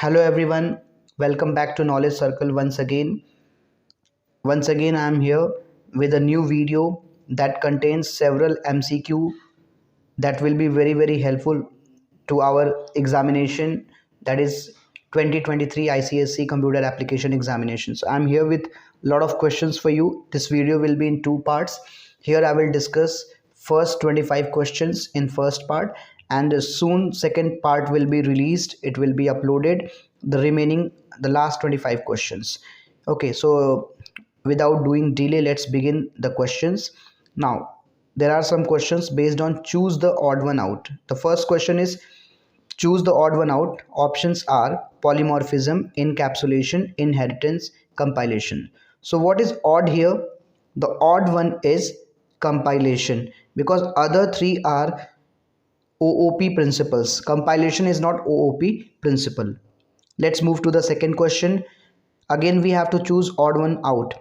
Hello everyone, welcome back to Knowledge Circle once again. Once again, I am here with a new video that contains several MCQ that will be very helpful to our examination, that is 2023 ICSE Computer Application Examination. So I'm here with a lot of questions for you. This video will be in two parts. Here I will discuss first 25 questions in first part, and soon second part will be released. It will be uploaded, the last 25 questions. Okay, so without doing delay, let's begin the questions. Now there are some questions based on choose the odd one out. The first question is choose the odd one out. Options are polymorphism, encapsulation, inheritance, compilation. So what is odd here? The odd one is compilation, because other three are OOP principles. Compilation is not OOP principle. Let's move to the second question. Again we have to choose odd one out.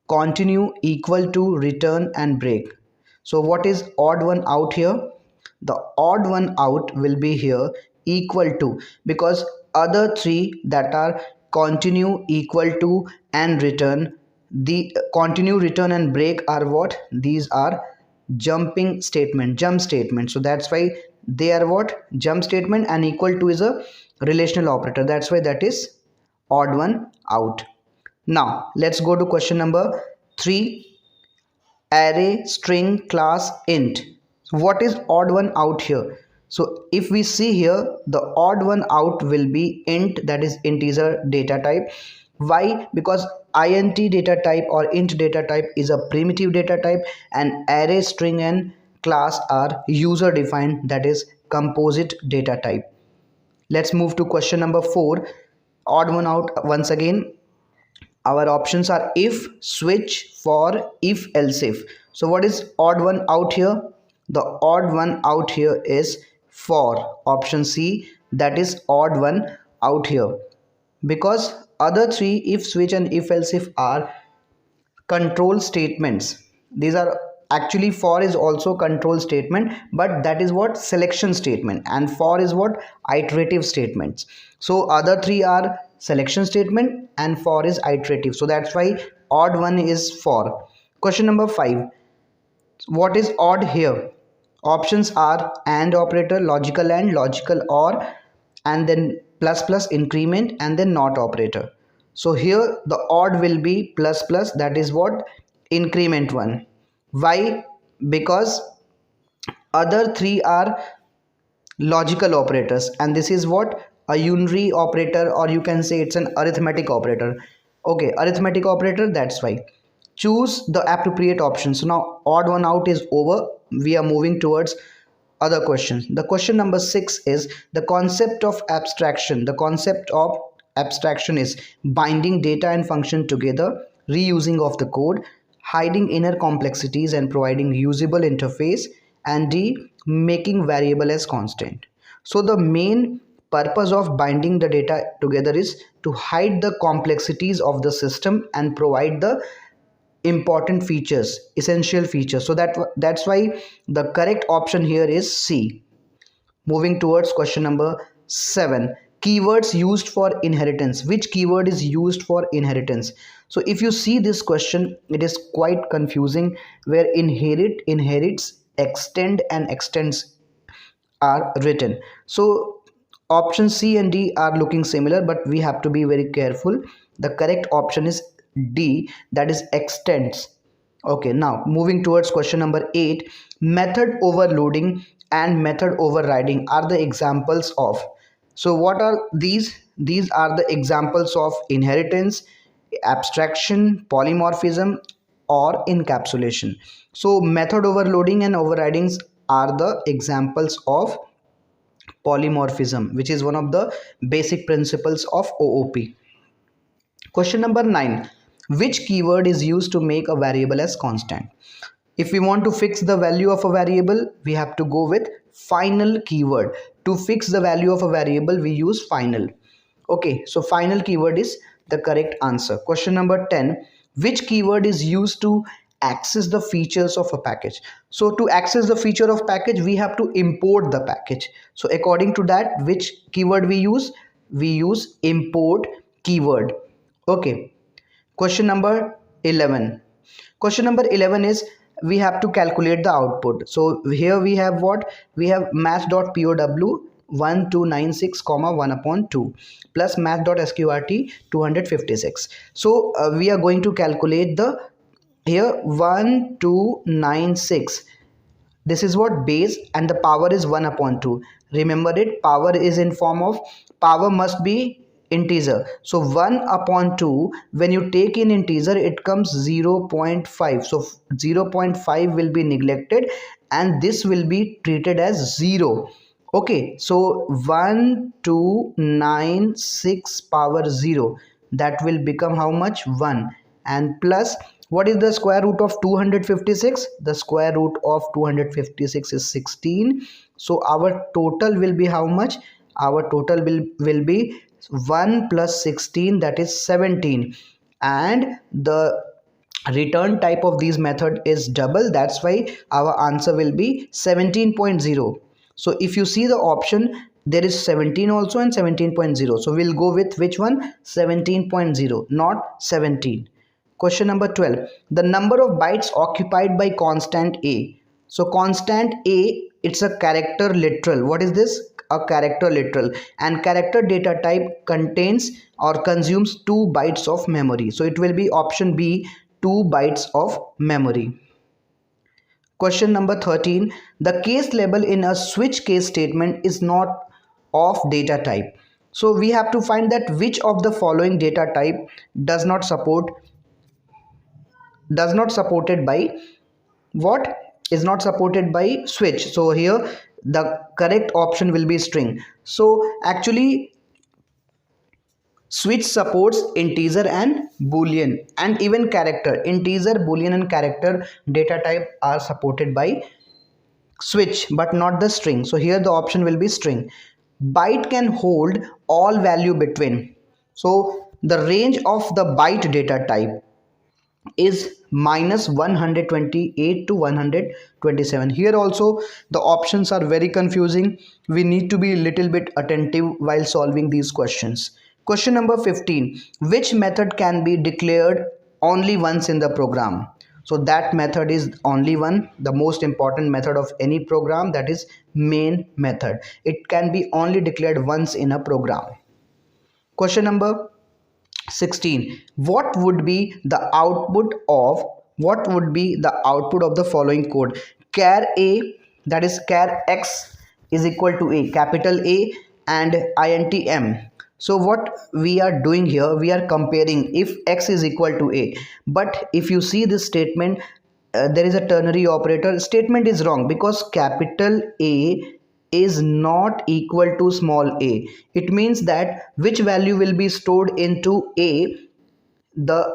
Continue, equal to, return and break. So what is odd one out here? The odd one out will be here equal to, because other three, that are continue, equal to and return, the continue, return and break are what? These are jump statement. So that's why they are what? Jump statement, and equal to is a relational operator. That's why that is odd one out. Now let's go to question number 3. Array, string, class, int. What is odd one out here? So if we see here, the odd one out will be int, that is integer data type. Why? Because int data type or int data type is a primitive data type, and array, string and class are user defined, that is composite data type. Let's move to question number 4. Odd one out once again. Our options are if, switch, for, if, else if. So what is odd one out here? The odd one out here is for. Option C, that is odd one out here, because other three, if, switch and if, else if, are control statements. These are actually, for is also control statement, but that is what? Selection statement. And for is what? Iterative statements. So other three are selection statement and for is iterative. So that's why odd one is for. Question number 5. What is odd here? Options are and operator, logical and, logical or, and then plus plus, increment, and then not operator. So here the odd will be plus plus, that is what? Increment one. Why? Because other three are logical operators, and this is what? A unary operator, or you can say it's an arithmetic operator. Okay, arithmetic operator, that's why. Choose the appropriate option. So now odd one out is over. We are moving towards other questions. The question number 6 is the concept of abstraction. The concept of abstraction is binding data and function together, reusing of the code, hiding inner complexities and providing usable interface, and D, making variable as constant. So the main purpose of binding the data together is to hide the complexities of the system and provide the important features, essential features. So that's why the correct option here is C. Moving towards question number 7. Keywords used for inheritance. Which keyword is used for inheritance? So if you see this question, it is quite confusing, where inherit, inherits, extend and extends are written. So option C and D are looking similar, but we have to be very careful. The correct option is D, that is extends. Okay, now moving towards question number 8. Method overloading and method overriding are the examples of. So what are these? These are the examples of inheritance, abstraction, polymorphism or encapsulation. So method overloading and overridings are the examples of polymorphism, which is one of the basic principles of OOP. Question number 9. Which keyword is used to make a variable as constant? If we want to fix the value of a variable, we have to go with final keyword. To fix the value of a variable, we use final. Okay, so final keyword is the correct answer. Question number 10. Which keyword is used to access the features of a package? So to access the feature of package, we have to import the package. So according to that, which keyword we use? we use import keyword. Okay. Question number 11. Question number 11 is we have to calculate the output. So here we have what? We have math.pow 1296 comma 1 upon 2 plus math.sqrt 256. So we are going to calculate the here 1296. This is what base, and the power is 1 upon 2. Remember it, power is in form of, power must be integer. So 1 upon 2, when you take in integer, it comes 0.5. So 0.5 will be neglected and this will be treated as 0. Okay, so 1296 power 0, that will become how much? 1. And plus, what is the square root of 256? The square root of 256 is 16. So our total will be how much? Our total will be 1 plus 16, that is 17. And the return type of this method is double, that's why our answer will be 17.0. So if you see the option, there is 17 also and 17.0. So we'll go with which one? 17.0, not 17. Question number 12. The number of bytes occupied by constant A. So constant A, it's a character literal. What is this? A character literal. And character data type contains or consumes 2 bytes of memory. So it will be option B, 2 bytes of memory. Question number 13. The case label in a switch case statement is not of data type. So we have to find that which of the following data type does not supported by what? Is not supported by switch. So here the correct option will be string. So actually switch supports integer and boolean and even character. Integer, boolean and character data type are supported by switch but not the string. So here the option will be string. Byte can hold all value between. So the range of the byte data type is minus 128 to 127. Here also the options are very confusing. We need to be a little bit attentive while solving these questions. Question number 15. Which method can be declared only once in the program? So that method is only one, the most important method of any program, that is main method. It can be only declared once in a program. Question number 16. What would be the output of the following code? Char A, that is char X is equal to A, capital A and int M. So what we are doing here, we are comparing if X is equal to A. But if you see this statement, there is a ternary operator. Statement is wrong because capital A is not equal to small a. It means that which value will be stored into A, the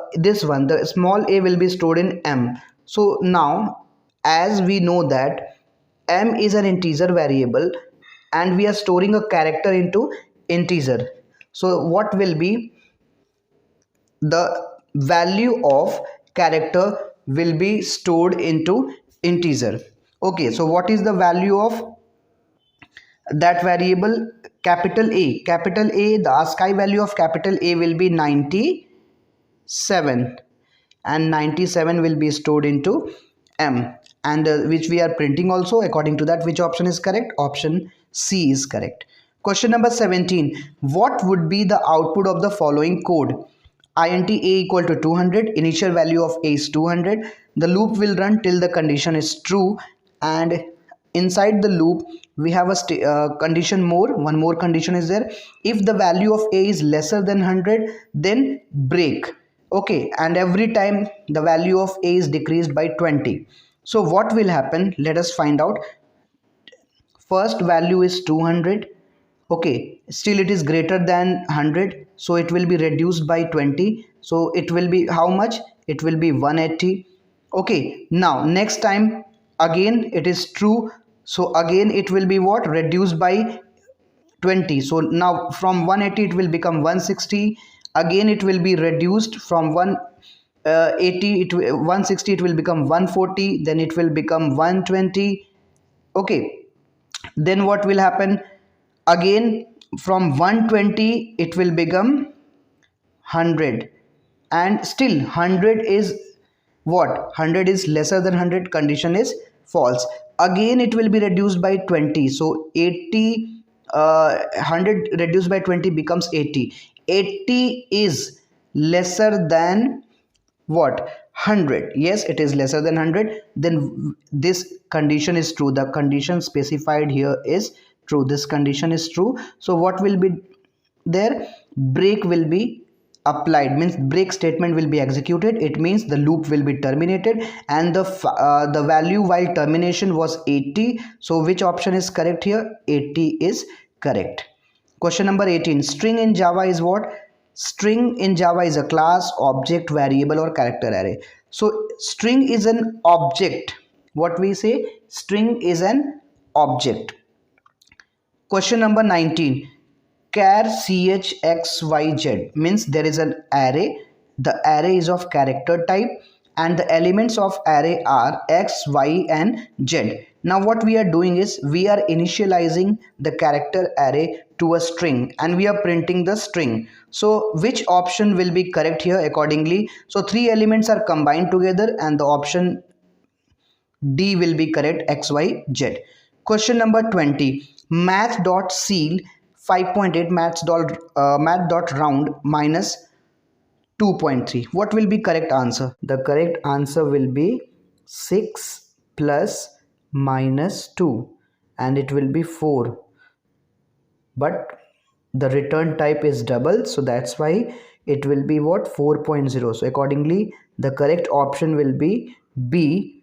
small a will be stored in M. So now as we know that M is an integer variable and we are storing a character into integer. So what will be the value of character will be stored into integer. Okay, so what is the value of that variable? Capital A, the ASCII value of capital A will be 97 and 97 will be stored into M, and which we are printing also. According to that, which option is correct? Option C is correct. Question number 17. What would be the output of the following code? Int A equal to 200, initial value of A is 200. The loop will run till the condition is true, and inside the loop we have a condition more. One more condition is there. If the value of A is lesser than 100, then break. Okay, and every time the value of A is decreased by 20. So what will happen? Let us find out. First value is 200. Okay, still it is greater than 100, so it will be reduced by 20. So it will be how much? It will be 180. Okay, now next time again it is true, so again it will be what? Reduced by 20. So now from 180 it will become 160. Again it will be reduced from 180 160, it will become 140, then it will become 120. Okay, then what will happen? Again from 120 it will become 100, and still 100 is what? 100 is lesser than 100, condition is false. Again it will be reduced by 20, so 80, 100 reduced by 20 becomes 80. 80 is lesser than what? 100. Yes, it is lesser than 100. Then this condition is true. The condition specified here is true. This condition is true. So what will be there? Break will be applied, means break statement will be executed. It means the loop will be terminated, and the value while termination was 80. So which option is correct here? 80 is correct. Question number 18. String in Java is what? String in Java is a class, object, variable, or character array. So string is an object. What we say? String is an object. Question number 19. Char chxyz means there is an array. The array is of character type, and the elements of array are x, y, and z. Now what we are doing is we are initializing the character array to a string, and we are printing the string. So which option will be correct here accordingly? So three elements are combined together, and the option D will be correct, x, y, z. Question number 20. Math.ceil 5.8 math.round minus 2.3. What will be correct answer? The correct answer will be 6 plus minus 2, and it will be 4. But the return type is double, so that's why it will be what? 4.0. So accordingly the correct option will be B,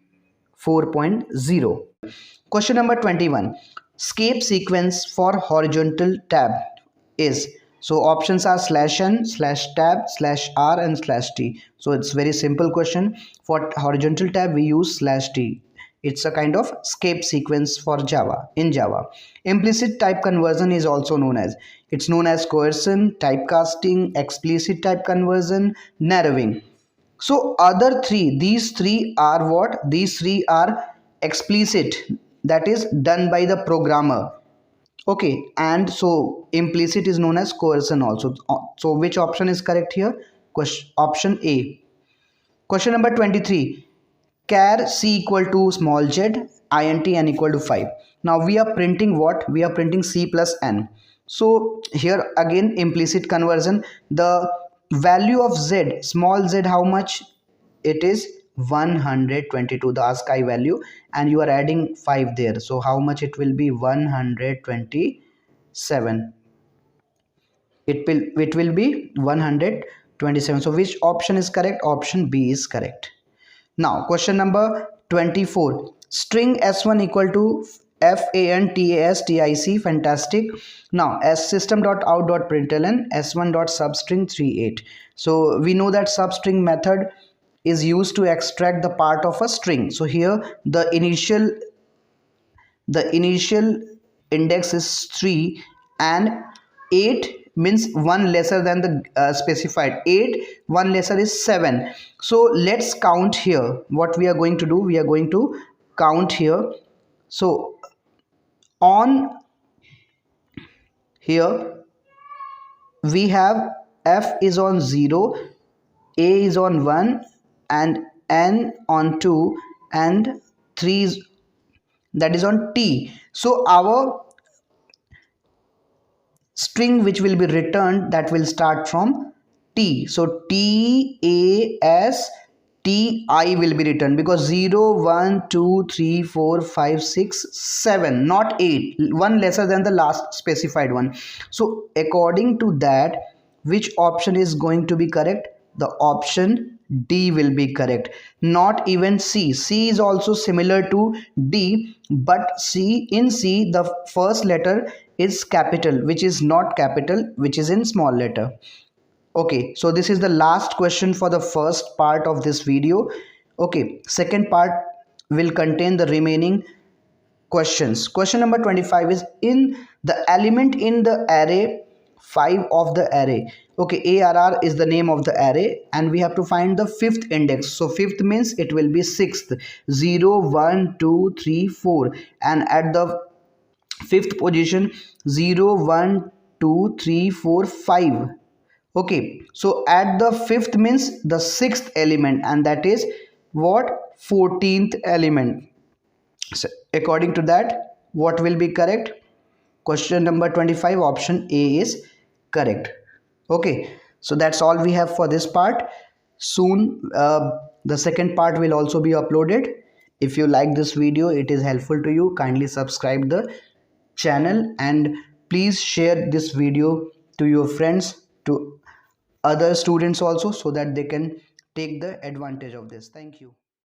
4.0. Question number 21. Escape sequence for horizontal tab is, so options are /n, /tab, /r, and /t. So it's very simple question. For horizontal tab we use /t. It's a kind of escape sequence for Java, in Java. Implicit type conversion is also known as, it's known as coercion, typecasting, explicit type conversion, narrowing. So other three, these three are what? These three are explicit, that is done by the programmer. Okay, and so implicit is known as coercion also. So which option is correct here? Option A. Question number 23. Char c equal to small z, int n equal to 5. Now we are printing what? We are printing c plus n. So here again implicit conversion. The value of z, small z, how much? It is 122, the ASCII value, and you are adding 5 there. So how much it will be? 127. It will be 127. So which option is correct? Option B is correct. Now question number 24. String s1 equal to fantastic, fantastic. Now as system.out.println s1.substring 38. So we know that substring method is used to extract the part of a string. So here the initial index is 3, and 8 means 1 lesser than the specified 8, 1 lesser is 7. So let's count here. What we are going to do, we are going to count here. So on here we have f is on 0, a is on 1, and n on 2, and 3 is, that is on t. So our string which will be returned, that will start from t. So t a s t I will be returned, because 0 1 2 3 4 5 6 7, not 8, one lesser than the last specified one. So according to that, which option is going to be correct? The option D will be correct, not even C. C is also similar to D, but C, in C the first letter is capital, which is not capital, which is in small letter. Okay, so this is the last question for the first part of this video. Okay, second part will contain the remaining questions. Question number 25 is, in the element in the array 5 of the array. Okay, ARR is the name of the array, and we have to find the fifth index. So fifth means it will be sixth, 0 1 2 3 4, and at the fifth position 0 1 2, 3, 4, 5. Okay, so at the fifth means the sixth element, and that is what? 14th element. So according to that, what will be correct? Question number 25, option A is correct. Okay, so that's all we have for this part. Soon the second part will also be uploaded. If you like this video, it is helpful to you, kindly subscribe the channel and please share this video to your friends, to other students also, so that they can take the advantage of this. Thank you.